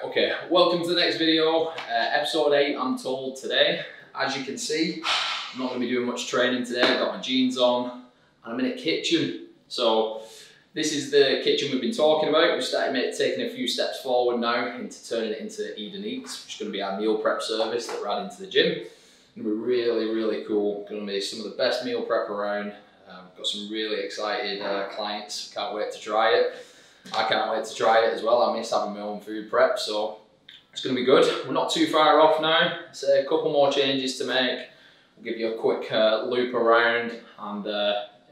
Okay, welcome to the next video, episode 8 I'm told today. As you can see, I'm not going to be doing much training today. I've got my jeans on and I'm in a kitchen. So this is the kitchen we've been talking about. We've started taking a few steps forward now into turning it into Eden Eats, which is going to be our meal prep service that we're adding to the gym. It's going to be really cool. Going to be some of the best meal prep around. Got some really excited clients. Can't wait to try it. I can't wait to try it as well. I miss having my own food prep, so it's going to be good. We're not too far off now. So a couple more changes to make. I'll give you a quick loop around, and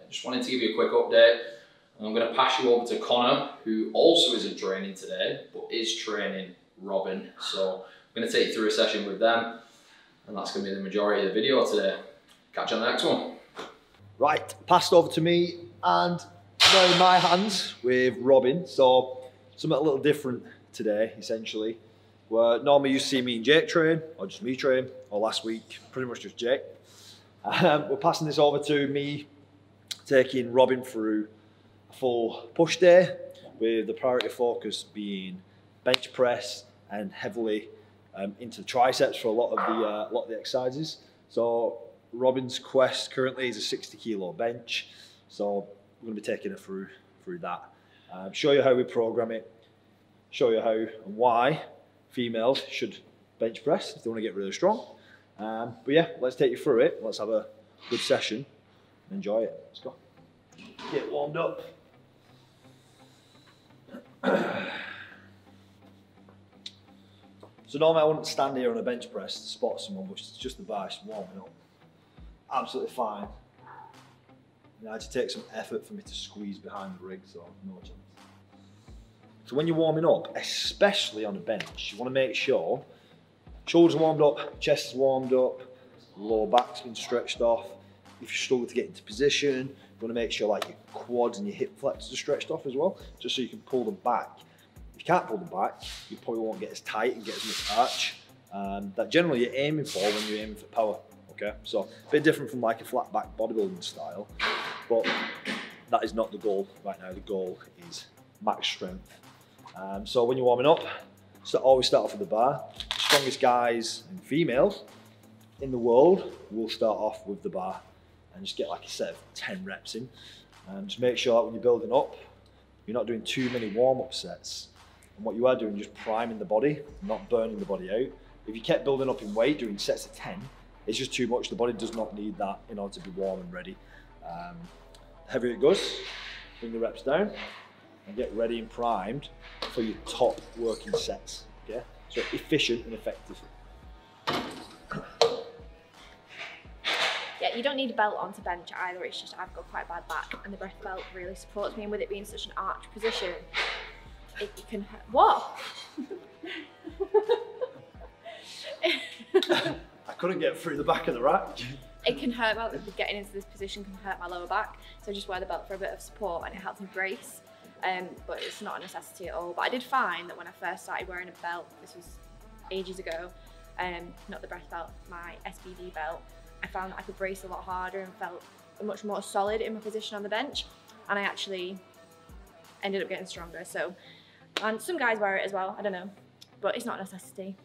just wanted to give you a quick update. I'm going to pass you over to Connor, who also isn't training today, but is training Robyn. So I'm going to take you through a session with them, and that's going to be the majority of the video today. Catch you on the next one. Right, passed over to me, and now in my hands with Robyn. So something a little different today, essentially. Where normally you see me and Jake train, or just me train, or last week, pretty much just Jake. We're passing this over to me, taking Robyn through a full push day, with the priority focus being bench press and heavily into the triceps for a lot of the exercises. So Robyn's quest currently is a 60 kilo bench. So we're going to be taking her through that. Show you how we program it, show you how and why females should bench press if they want to get really strong. But yeah, let's take you through it. Let's have a good session and enjoy it. Let's go. Get warmed up. So normally I wouldn't stand here on a bench press to spot someone, but it's just the bar, it's warming up. Absolutely fine. It had to take some effort for me to squeeze behind the rig, so no chance. So when you're warming up, especially on a bench, you want to make sure shoulders are warmed up, chest is warmed up, lower back's been stretched off. If you struggle to get into position, you want to make sure like your quads and your hip flexors are stretched off as well, just so you can pull them back. If you can't pull them back, you probably won't get as tight and get as much arch that generally you're aiming for when you're aiming for power. Okay, so a bit different from like a flat back bodybuilding style, but that is not the goal right now. The goal is max strength. So when you're warming up, always start off with the bar. The strongest guys and females in the world will start off with the bar and just get like a set of 10 reps in. Just make sure that when you're building up, you're not doing too many warm-up sets. And what you are doing is just priming the body, not burning the body out. If you kept building up in weight, doing sets of 10, it's just too much. The body does not need that in order to be warm and ready. The heavier it goes, bring the reps down and get ready and primed for your top working sets. Okay, so efficient and effective. Yeah, you don't need a belt on to bench either. It's just I've got quite a bad back, and the breath belt really supports me. And with it being such an arch position, it can hurt. What? I couldn't get through the back of the rack. It can hurt, getting into this position can hurt my lower back, so I just wear the belt for a bit of support and it helps me brace, but it's not a necessity at all. But I did find that when I first started wearing a belt, this was ages ago, not the breath belt, my SBD belt, I found that I could brace a lot harder and felt much more solid in my position on the bench, and I actually ended up getting stronger. So, and some guys wear it as well, I don't know, but it's not a necessity.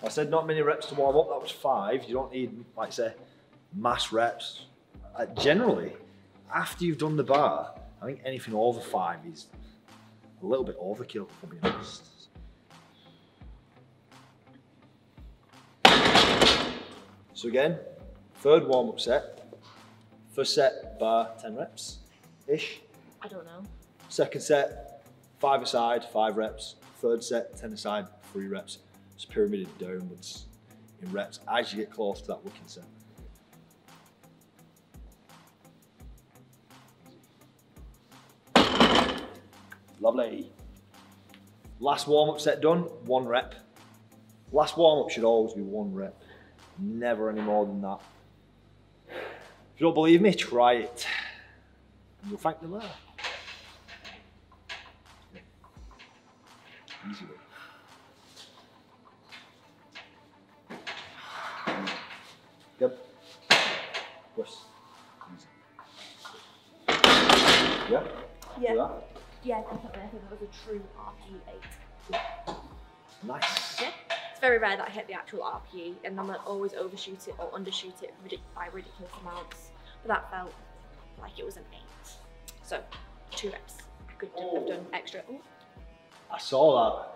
I said not many reps to warm up, that was 5. You don't need, like I say, mass reps. Generally, after you've done the bar, I think anything over 5 is a little bit overkill, if I'm being honest. So again, third warm-up set. First set, bar, 10 reps-ish. I don't know. Second set, 5 aside, 5 reps. Third set, 10 aside, 3 reps. It's pyramided downwards in reps as you get close to that working set. Lovely. Last warm-up set done, 1 rep. Last warm-up should always be 1 rep. Never any more than that. If you don't believe me, try it. And you'll thank me later. Easy way. Yep. Yes. Easy. Yeah? Yeah. Do that? Yeah, definitely. I think that was a true RPE 8. Nice. Yeah. It's very rare that I hit the actual RPE, and I'm gonna always overshoot it or undershoot it by ridiculous amounts. But that felt like it was an 8. So 2 reps. I could have done extra. Ooh. I saw that.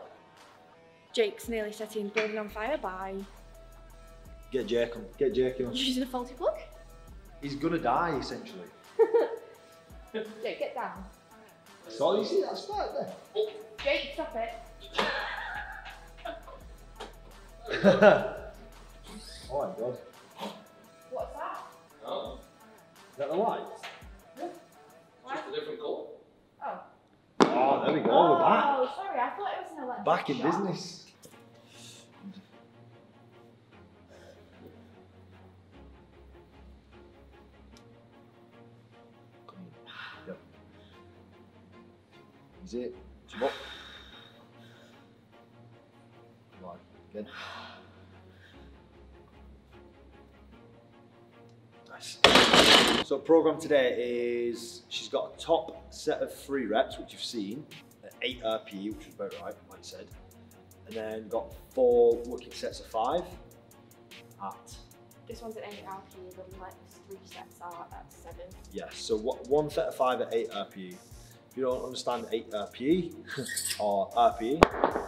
Jake's nearly setting building on fire by Get Jake on. Get Jake on. using a faulty plug. He's gonna die essentially. Jake, get down. So you see that spark there? Jake, stop it. Oh my god. What's that? Oh, Is that the light? Why? just a different colour. Oh. Oh, there we go. We're back. Oh, sorry. I thought it was an electric Back in shock. business. Yep. Is it? Jump up. Come on, again. Nice. So program today is she's got a top set of 3 reps, which you've seen, at 8 RPE, which is about right, like I said, and then got 4 working sets of 5 at. This one's at 8 RPE, but like the 3 sets are at 7. Yes, so one set of 5 at 8 RPE. If you don't understand 8 RPE or RPE,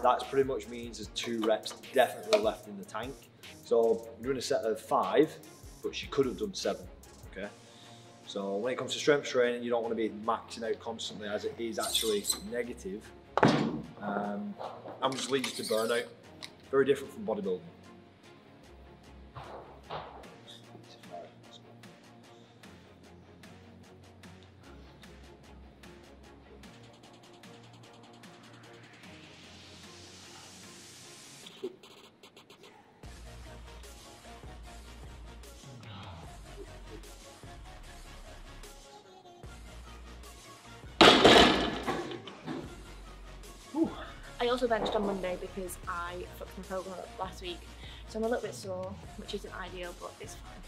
that pretty much means there's 2 reps definitely left in the tank. So you're doing a set of 5, but she could have done 7, okay? So when it comes to strength training, you don't want to be maxing out constantly, as it is actually negative. And just leads you to burnout. Very different from bodybuilding. I also benched on Monday because I fucked my program up last week, so I'm a little bit sore, which isn't ideal, but it's fine.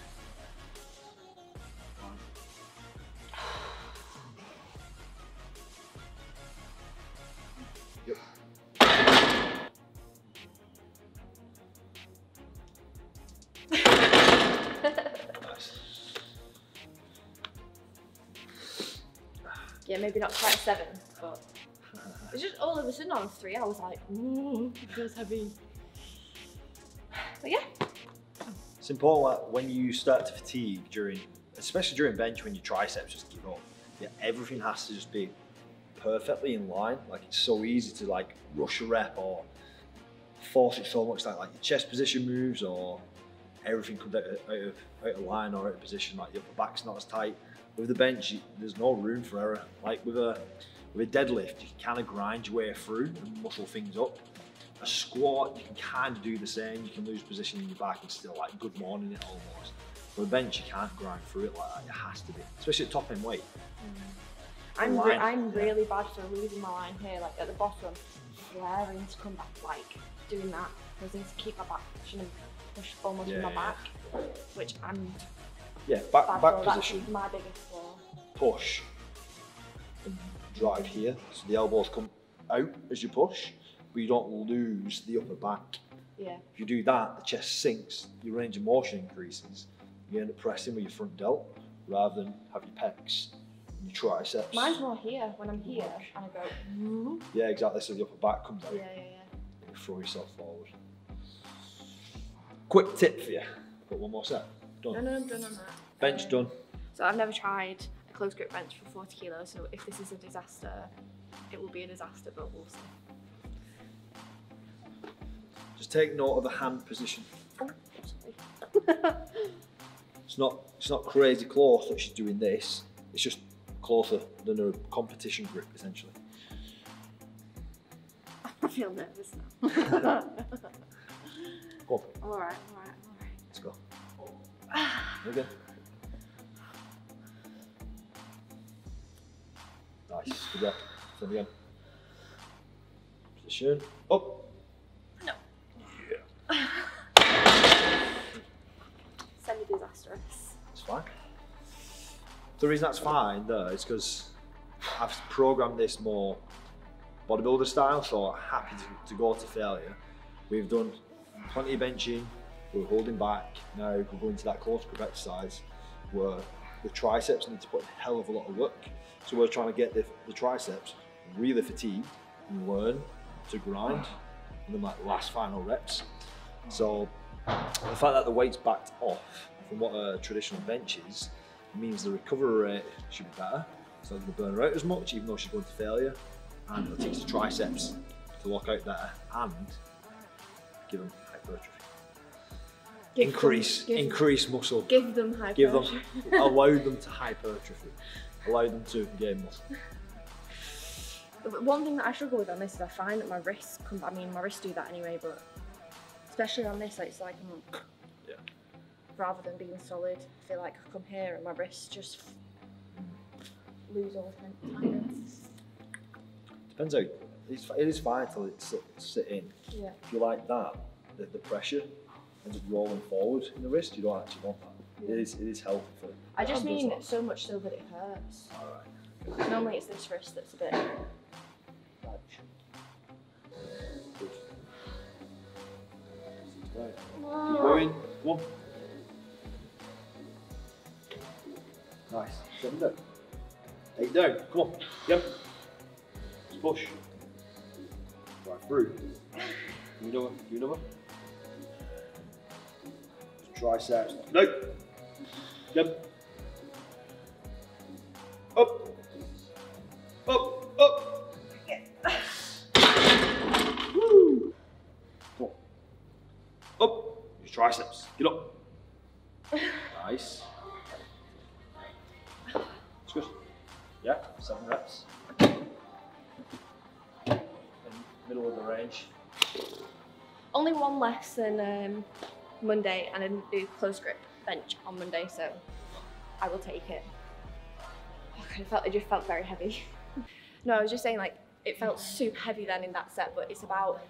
Yep. Nice. Yeah, maybe not quite 7, but it's just all of a sudden on 3, I was like, ooh, it feels heavy. But yeah. It's important that when you start to fatigue especially during bench, when your triceps just give up, yeah, everything has to just be perfectly in line. Like, it's so easy to like rush a rep or force it so much that like your chest position moves or everything comes out of line or out of position, like your upper back's not as tight. With the bench, there's no room for error. Like with a deadlift, you can kind of grind your way through and muscle things up. A squat, you can kind of do the same. You can lose position in your back and still like good morning it almost. With a bench, you can't grind through it like that. It has to be, especially at top end weight. I'm really bad for losing my line here, like at the bottom, flaring to come back, like doing that. Because I need to keep my back position and push almost with my back, which I'm back position. That's my biggest flaw. Push and drive here, so the elbows come out as you push, but you don't lose the upper back. Yeah. If you do that, the chest sinks, your range of motion increases. You end up pressing with your front delt rather than have your pecs and your triceps. Mine's more here, when I'm here and I go, yeah, exactly, so the upper back comes out. Yeah. And you throw yourself forward. Quick tip for you, got one more set. Done. No, I'm done on that. Bench done. So I've never tried a close grip bench for 40 kilos, so if this is a disaster, it will be a disaster, but we'll see. Just take note of the hand position. Oh, sorry. It's not crazy close that she's doing this. It's just closer than a competition grip, essentially. I feel nervous now. Go on. I'm alright. Let's go. There we go. Nice. Good rep. Same again. Position. Up. No. Yeah. Semi-disastrous. It's fine. The reason that's fine though is because I've programmed this more bodybuilder style, so happy to go to failure. We've done plenty of benching, we're holding back, now we're going to that close grip exercise where the triceps need to put a hell of a lot of work. So we're trying to get the triceps really fatigued and learn to grind in the last final reps. So the fact that the weight's backed off from what a traditional bench is, means the recovery rate should be better. So it's not going to burn her out as much, even though she's going to failure. And it'll teach the triceps to lock out better and give them hypertrophy. Increase muscle. Give them hypertrophy. Allow them to hypertrophy. Allow them to gain muscle. But one thing that I struggle with on this is I find that my wrists come, I mean my wrists do that anyway, but especially on this, it's like rather than being solid, I feel like I come here and my wrists just lose all tension. Depends how, it is fine till it sit in. Yeah. If you like that, the pressure ends up rolling forward in the wrist, you don't actually want that. Yeah. It is healthy for I just mean so much so that it hurts. Alright. Normally it's this wrist that's a bit dodge. Good. Right. Keep going. Come on. Nice. 7 down. 8 down. Come on. Yep. Just push. Right through. You know what? You know what? Triceps. No. Yep. Up. Up. Up. Woo. Come on. Up. Use triceps. Get up. Nice. It's good. Yeah, 7 reps. In middle of the range. Only one less than Monday, and I didn't do close grip bench on Monday, so I will take it. Oh, it just felt very heavy. No, I was just saying, like, it felt super heavy then in that set, but it's about,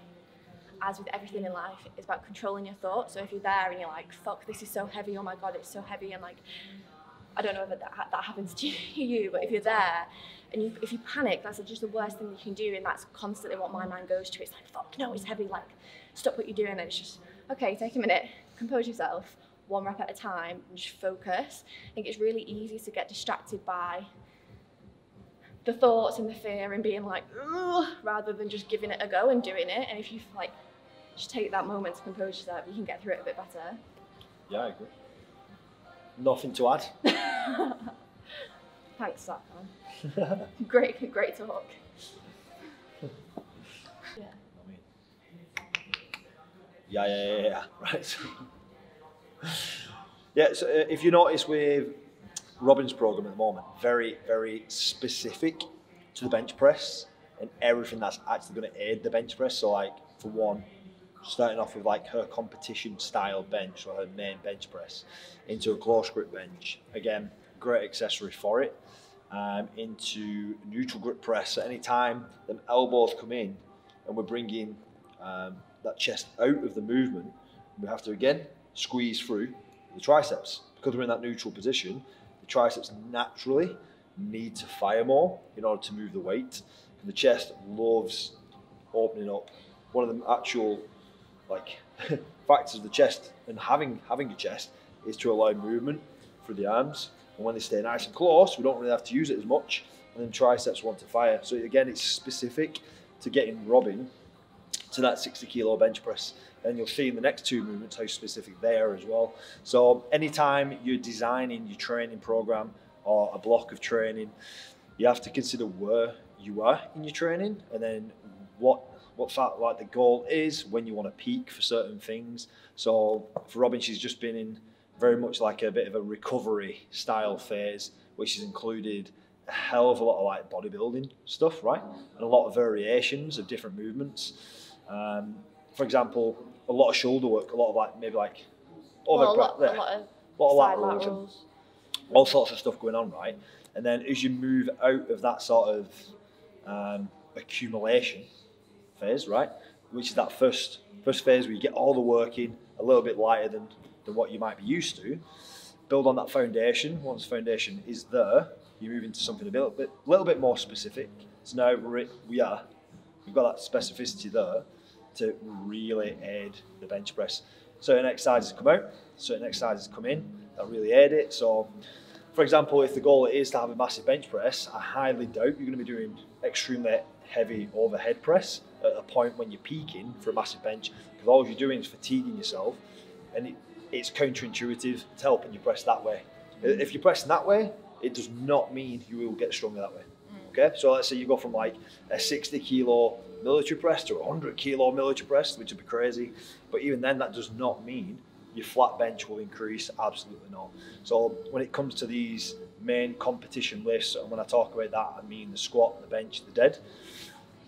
as with everything in life, it's about controlling your thoughts. So if you're there and you're like, fuck, this is so heavy, oh my god, it's so heavy, and like, I don't know if that happens to you, but if you're there and if you panic, that's just the worst thing you can do, and that's constantly what my mind goes to. It's like, fuck, no, it's heavy, like, stop what you're doing, and it's just, okay, take a minute, compose yourself, 1 rep at a time, and just focus. I think it's really easy to get distracted by the thoughts and the fear and being like, ugh, rather than just giving it a go and doing it. And if you like, just take that moment to compose yourself, you can get through it a bit better. Yeah, I agree. Nothing to add. Thanks, that man. Great talk. Yeah. Yeah. Right. Yeah. So if you notice with Robyn's program at the moment, very, very specific to the bench press and everything that's actually going to aid the bench press. So, like, for one, starting off with like her competition style bench or her main bench press into a close grip bench. Again, great accessory for it. Into neutral grip press. So any time the elbows come in and we're bringing that chest out of the movement, we have to again squeeze through the triceps. Because we're in that neutral position, the triceps naturally need to fire more in order to move the weight. And the chest loves opening up. One of the actual like factors of the chest and having a chest is to allow movement through the arms, and when they stay nice and close we don't really have to use it as much, and then triceps want to fire. So again, it's specific to getting Robyn to that 60 kilo bench press, and you'll see in the next 2 movements how specific they are as well. So anytime you're designing your training program or a block of training, you have to consider where you are in your training, and then what the goal is when you want to peak for certain things. So for Robyn, she's just been in very much like a bit of a recovery style phase, which has included a hell of a lot of like bodybuilding stuff, right? And a lot of variations of different movements. For example, a lot of shoulder work, a lot of like maybe like a lot of laterals, all sorts of stuff going on, right? And then as you move out of that sort of accumulation phase, right, which is that first phase where you get all the work in a little bit lighter than what you might be used to, build on that foundation. Once the foundation is there, you move into something a little bit more specific. So now we've got that specificity there to really aid the bench press. Certain exercises come out, certain exercises come in that really aid it. So, for example, if the goal is to have a massive bench press, I highly doubt you're going to be doing extremely heavy overhead press at a point when you're peaking for a massive bench, because all you're doing is fatiguing yourself, and it's counterintuitive to helping you press that way. If you're pressing that way, it does not mean you will get stronger that way. Okay, so let's say you go from like a 60 kilo military press to a 100 kilo military press, which would be crazy. But even then, that does not mean your flat bench will increase. Absolutely not. So when it comes to these main competition lifts, and when I talk about that, I mean the squat, the bench, the dead,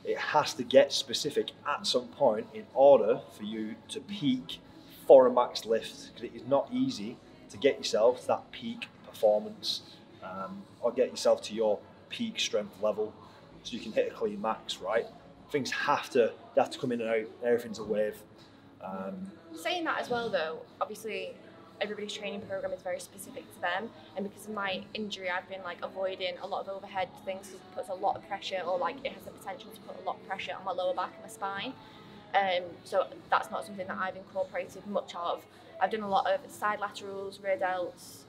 it has to get specific at some point in order for you to peak for a max lift, because it is not easy to get yourself to that peak performance or get yourself to your peak strength level so you can hit a clean max, right? Things have to come in and out. Everything's a wave. Saying that as well, though, obviously everybody's training program is very specific to them, and because of my injury, I've been like avoiding a lot of overhead things because it puts a lot of pressure, or like it has the potential to put a lot of pressure on my lower back and my spine. So that's not something that I've incorporated much of. I've done a lot of side laterals, rear delts,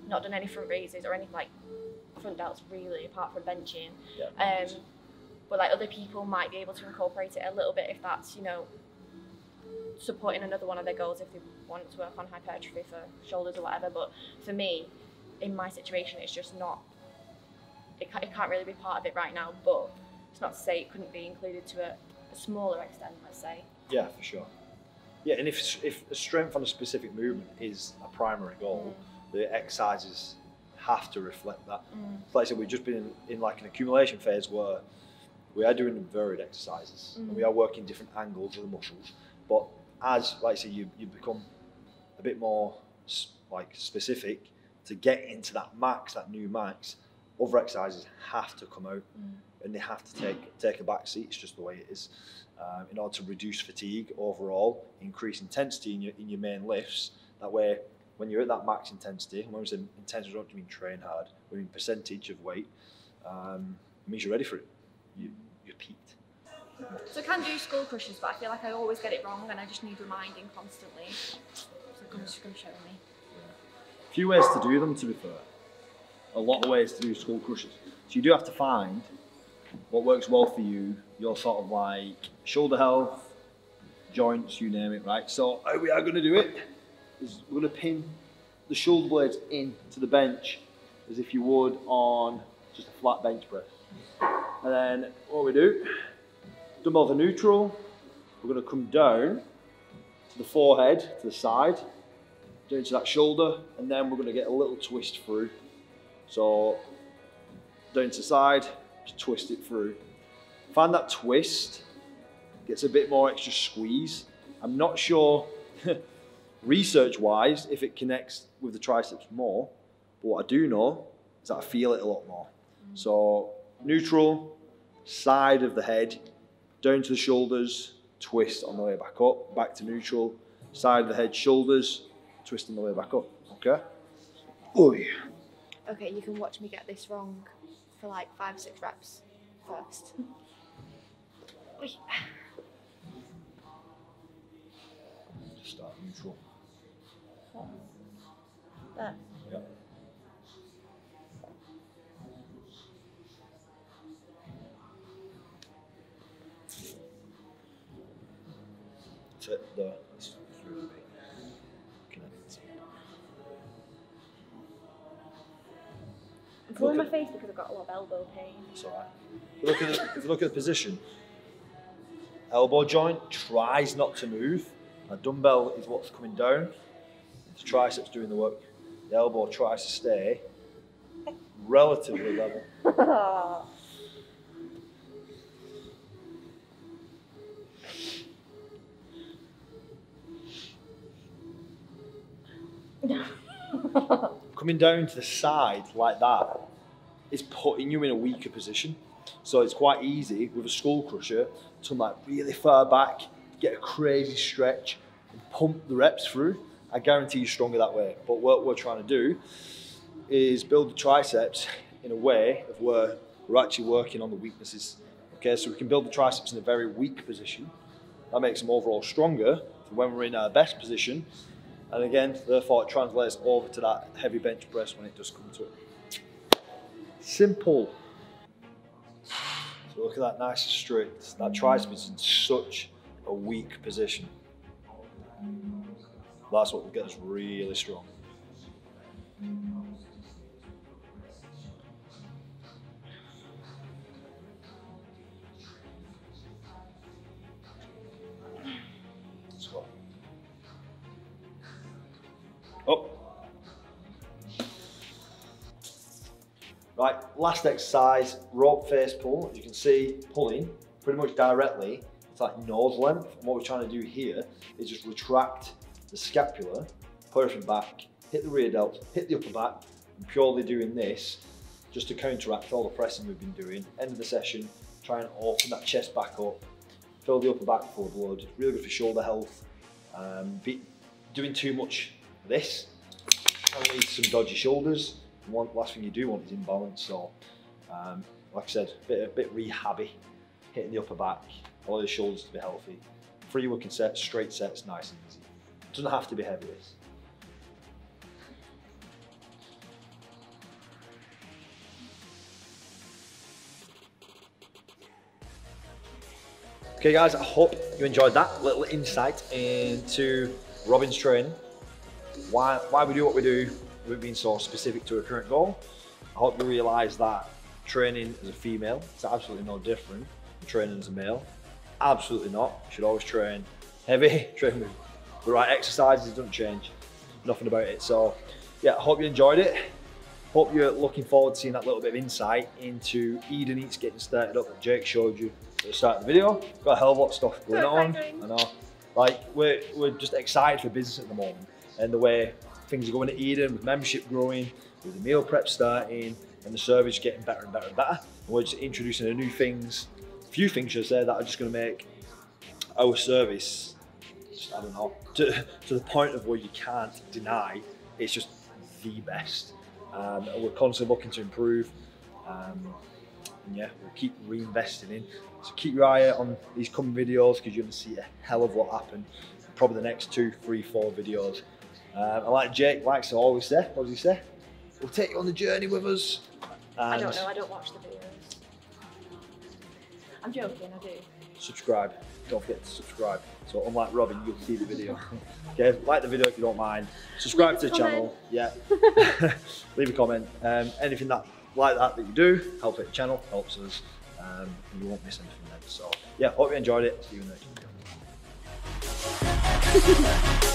not done any front raises or anything like front delts really, apart from benching. Yeah. But like other people might be able to incorporate it a little bit if that's, you know, supporting another one of their goals, if they want to work on hypertrophy for shoulders or whatever. But for me, in my situation, it's just not, it can't really be part of it right now, but it's not to say it couldn't be included to a smaller extent, let's say. Yeah, for sure. Yeah, and if strength on a specific movement is a primary goal, the exercises have to reflect that. Like I said, we've just been in like an accumulation phase where we are doing varied exercises and we are working different angles of the muscles. But as, like I say, you become a bit more like specific to get into that max, that new max, other exercises have to come out and they have to take a back seat. It's just the way it is. In order to reduce fatigue overall, increase intensity in your main lifts. That way, when you're at that max intensity, when we say intensity, we don't mean train hard, we mean percentage of weight, it means you're ready for it. You're peaked. So I can do skull crushes, but I feel like I always get it wrong and I just need reminding constantly. So come show me. A few ways to do them, to be fair. A lot of ways to do skull crushes. So you do have to find what works well for you, your sort of like shoulder health, joints, you name it, right? So how we are going to do it is we're going to pin the shoulder blades into the bench as if you would on just a flat bench press. And then what we do, dumbbells are neutral, we're going to come down to the forehead, to the side, down to that shoulder, and then we're going to get a little twist through. So down to the side, just twist it through. Find that twist, gets a bit more extra squeeze. I'm not sure research-wise if it connects with the triceps more, but what I do know is that I feel it a lot more. So neutral, side of the head, down to the shoulders, twist on the way back up, back to neutral, side of the head, shoulders, twist on the way back up, okay? Oh yeah. Okay, you can watch me get this wrong for like 5-6 reps first. Just start neutral. There. Yeah. That's it, there. That's really connect. I'm pulling my face because I've got a lot of elbow pain. It's alright. If you look at the position, elbow joint tries not to move. A dumbbell is what's coming down. The triceps doing the work. The elbow tries to stay relatively level. Coming down to the side like that is putting you in a weaker position. So it's quite easy with a skull crusher to come like really far back, get a crazy stretch, and pump the reps through. I guarantee you're stronger that way. But what we're trying to do is build the triceps in a way of where we're actually working on the weaknesses. Okay, so we can build the triceps in a very weak position. That makes them overall stronger for when we're in our best position. And again, therefore it translates over to that heavy bench press when it does come to it. Simple. So look at that, nice and straight. That tricep is in such a weak position. That's what will get us really strong. So. Up. Right, last exercise, rope face pull. As you can see, pulling pretty much directly. It's like nose length. And what we're trying to do here is just retract the scapula, push it back, hit the rear delt, hit the upper back, and purely doing this just to counteract all the pressing we've been doing. End of the session, try and open that chest back up, fill the upper back full of blood. Really good for shoulder health. Doing too much of this can lead to some dodgy shoulders. And last thing you do want is imbalance. So, like I said, a bit rehabby, hitting the upper back, all the shoulders to be healthy. 3 working sets, straight sets, nice and easy. Doesn't have to be heavy, this. Okay guys, I hope you enjoyed that little insight into Robyn's training. Why we do what we do, we've been so specific to a current goal. I hope you realise that training as a female is absolutely no different from training as a male. Absolutely not. You should always train heavy, train with the right exercises, it doesn't change nothing about it. So yeah, I hope you enjoyed it. Hope you're looking forward to seeing that little bit of insight into Eden Eats getting started up that Jake showed you at the start of the video. Got a hell of a lot of stuff going on. I know. Like we're just excited for business at the moment and the way things are going at Eden, with membership growing, with the meal prep starting, and the service getting better and better and better. And we're just introducing a few things should I say, that are just going to make our service, I don't know, to the point of where you can't deny it's just the best. And we're constantly looking to improve. And yeah, we'll keep reinvesting in. So keep your eye out on these coming videos because you're going to see a hell of what happen. Probably the next 2, 3, 4 videos. And like Jake likes to always say, what does he say? We'll take you on the journey with us. And I don't know, I don't watch the videos. I'm joking, I do. Subscribe. Don't forget to subscribe. So unlike Robyn, you'll see the video. Okay, like the video if you don't mind. Subscribe to the channel. Yeah. Leave a comment. Anything like that you do, helps the channel, helps us. And you won't miss anything then. So yeah, hope you enjoyed it. See you in the next video.